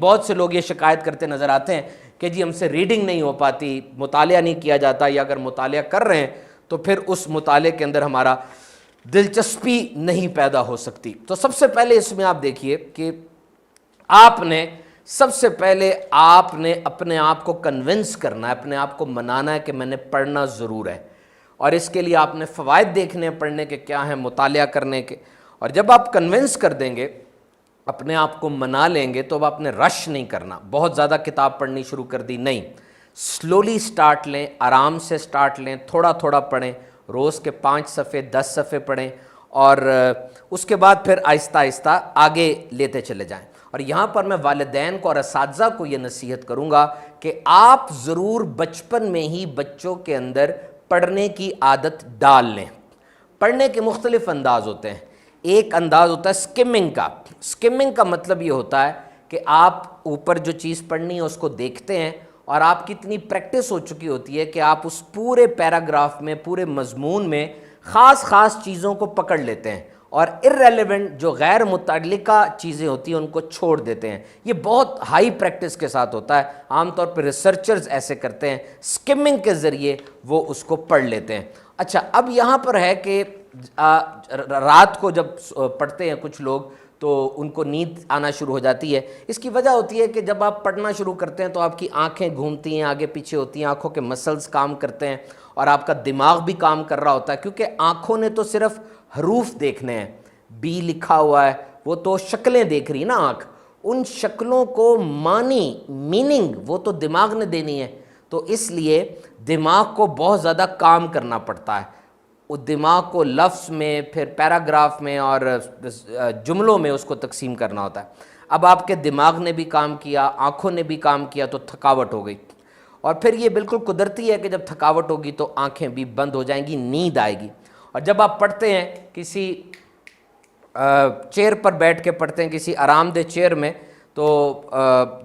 بہت سے لوگ یہ شکایت کرتے نظر آتے ہیں کہ جی ہم سے ریڈنگ نہیں ہو پاتی، مطالعہ نہیں کیا جاتا، یا اگر مطالعہ کر رہے ہیں تو پھر اس مطالعے کے اندر ہمارا دلچسپی نہیں پیدا ہو سکتی۔ تو سب سے پہلے اس میں آپ دیکھیے کہ سب سے پہلے آپ نے اپنے آپ کو کنونس کرنا ہے، اپنے آپ کو منانا ہے کہ میں نے پڑھنا ضرور ہے، اور اس کے لیے آپ نے فوائد دیکھنے ہیں پڑھنے کے کیا ہیں، مطالعہ کرنے کے۔ اور جب آپ کنونس کر دیں گے، اپنے آپ کو منا لیں گے، تو اب آپ نے رش نہیں کرنا، بہت زیادہ کتاب پڑھنی شروع کر دی نہیں، سلولی سٹارٹ لیں، آرام سے سٹارٹ لیں، تھوڑا تھوڑا پڑھیں، روز کے 5 صفحے 10 صفحے پڑھیں، اور اس کے بعد پھر آہستہ آہستہ آگے لیتے چلے جائیں۔ اور یہاں پر میں والدین کو اور اساتذہ کو یہ نصیحت کروں گا کہ آپ ضرور بچپن میں ہی بچوں کے اندر پڑھنے کی عادت ڈال لیں۔ پڑھنے کے مختلف انداز ہوتے ہیں، ایک انداز ہوتا ہے سکمنگ کا۔ سکمنگ کا مطلب یہ ہوتا ہے کہ آپ اوپر جو چیز پڑھنی ہے اس کو دیکھتے ہیں، اور آپ کی اتنی پریکٹس ہو چکی ہوتی ہے کہ آپ اس پورے پیراگراف میں، پورے مضمون میں خاص خاص چیزوں کو پکڑ لیتے ہیں، اور irrelevant جو غیر متعلقہ چیزیں ہوتی ہیں ان کو چھوڑ دیتے ہیں۔ یہ بہت ہائی پریکٹس کے ساتھ ہوتا ہے، عام طور پہ ریسرچرز ایسے کرتے ہیں، سکمنگ کے ذریعے وہ اس کو پڑھ لیتے ہیں۔ اچھا، اب یہاں پر ہے کہ رات کو جب پڑھتے ہیں کچھ لوگ تو ان کو نیند آنا شروع ہو جاتی ہے۔ اس کی وجہ ہوتی ہے کہ جب آپ پڑھنا شروع کرتے ہیں تو آپ کی آنکھیں گھومتی ہیں، آگے پیچھے ہوتی ہیں، آنکھوں کے مسلز کام کرتے ہیں، اور آپ کا دماغ بھی کام کر رہا ہوتا ہے، کیونکہ آنکھوں نے تو صرف حروف دیکھنے ہیں، بی لکھا ہوا ہے، وہ تو شکلیں دیکھ رہی نا آنکھ، ان شکلوں کو میننگ وہ تو دماغ نے دینی ہے۔ تو اس لیے دماغ کو بہت زیادہ کام کرنا پڑتا ہے، وہ دماغ کو لفظ میں، پھر پیراگراف میں اور جملوں میں اس کو تقسیم کرنا ہوتا ہے۔ اب آپ کے دماغ نے بھی کام کیا، آنکھوں نے بھی کام کیا، تو تھکاوٹ ہو گئی، اور پھر یہ بالکل قدرتی ہے کہ جب تھکاوٹ ہوگی تو آنکھیں بھی بند ہو جائیں گی، نیند آئے گی۔ اور جب آپ پڑھتے ہیں کسی چیئر پر بیٹھ کے پڑھتے ہیں، کسی آرام دہ چیئر میں، تو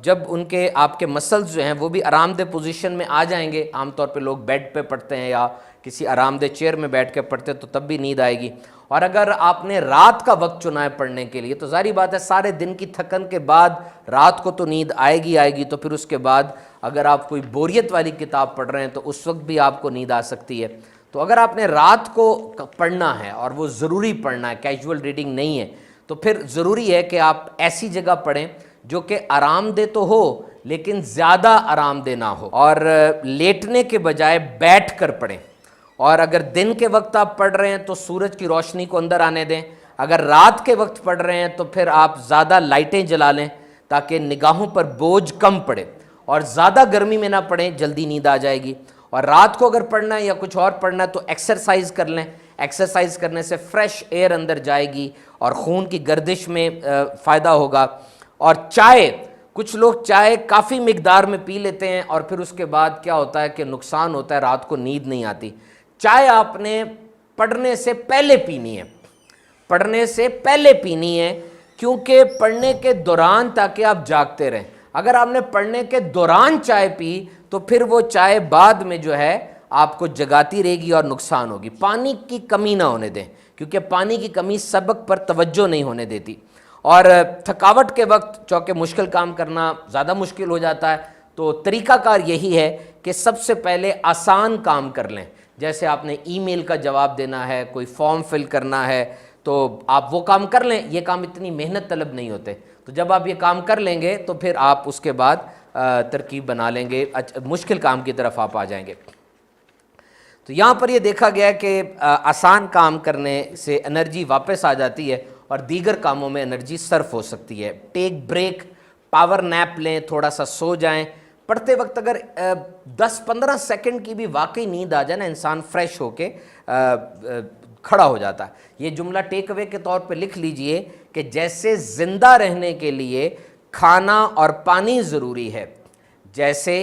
جب ان کے آپ کے مسلز جو ہیں وہ بھی آرام دہ پوزیشن میں آ جائیں گے، عام طور پہ لوگ بیڈ پہ پڑھتے ہیں یا کسی آرام دہ چیئر میں بیٹھ کے پڑھتے ہیں، تو تب بھی نیند آئے گی۔ اور اگر آپ نے رات کا وقت چنا ہے پڑھنے کے لیے، تو ظاہری بات ہے سارے دن کی تھکن کے بعد رات کو تو نیند آئے گی، تو پھر اس کے بعد اگر آپ کوئی بوریت والی کتاب پڑھ رہے ہیں تو اس وقت بھی آپ کو نیند آ سکتی ہے۔ تو اگر آپ نے رات کو پڑھنا ہے اور وہ ضروری پڑھنا ہے، کیجول ریڈنگ نہیں ہے، تو پھر ضروری ہے کہ آپ ایسی جگہ پڑھیں جو کہ آرام دہ تو ہو لیکن زیادہ آرام دہ نہ ہو، اور لیٹنے کے بجائے بیٹھ کر پڑھیں۔ اور اگر دن کے وقت آپ پڑھ رہے ہیں تو سورج کی روشنی کو اندر آنے دیں، اگر رات کے وقت پڑھ رہے ہیں تو پھر آپ زیادہ لائٹیں جلا لیں تاکہ نگاہوں پر بوجھ کم پڑے، اور زیادہ گرمی میں نہ پڑھیں، جلدی نیند آ جائے گی۔ اور رات کو اگر پڑھنا ہے یا کچھ اور پڑھنا ہے تو ایکسرسائز کر لیں، ایکسرسائز کرنے سے فریش ایئر اندر جائے گی اور خون کی گردش میں فائدہ ہوگا۔ اور کچھ لوگ چائے کافی مقدار میں پی لیتے ہیں، اور پھر اس کے بعد کیا ہوتا ہے کہ نقصان ہوتا ہے، رات کو نیند نہیں آتی۔ چائے آپ نے پڑھنے سے پہلے پینی ہے، پڑھنے سے پہلے پینی ہے، کیونکہ پڑھنے کے دوران تاکہ آپ جاگتے رہیں۔ اگر آپ نے پڑھنے کے دوران چائے پی تو پھر وہ چائے بعد میں جو ہے آپ کو جگاتی رہے گی اور نقصان ہوگی۔ پانی کی کمی نہ ہونے دیں، کیونکہ پانی کی کمی سبق پر توجہ نہیں ہونے دیتی، اور تھکاوٹ کے وقت چونکہ مشکل کام کرنا زیادہ مشکل ہو جاتا ہے، تو طریقہ کار یہی ہے کہ سب سے پہلے آسان کام کر لیں۔ جیسے آپ نے ای میل کا جواب دینا ہے، کوئی فارم فل کرنا ہے، تو آپ وہ کام کر لیں، یہ کام اتنی محنت طلب نہیں ہوتے۔ تو جب آپ یہ کام کر لیں گے تو پھر آپ اس کے بعد ترکیب بنا لیں گے، مشکل کام کی طرف آپ آ جائیں گے۔ تو یہاں پر یہ دیکھا گیا کہ آسان کام کرنے سے انرجی واپس آ جاتی ہے اور دیگر کاموں میں انرجی صرف ہو سکتی ہے۔ ٹیک بریک، پاور نیپ لیں، تھوڑا سا سو جائیں۔ پڑھتے وقت اگر 10-15 سیکنڈ کی بھی واقعی نیند آ جائے نا، انسان فریش ہو کے کھڑا ہو جاتا ہے۔ یہ جملہ ٹیک اوے کے طور پہ لکھ لیجئے کہ جیسے زندہ رہنے کے لیے کھانا اور پانی ضروری ہے، جیسے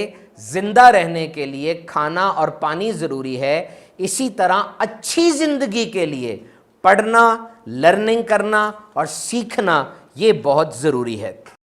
زندہ رہنے کے لیے کھانا اور پانی ضروری ہے، اسی طرح اچھی زندگی کے لیے پڑھنا، لرننگ کرنا اور سیکھنا یہ بہت ضروری ہے۔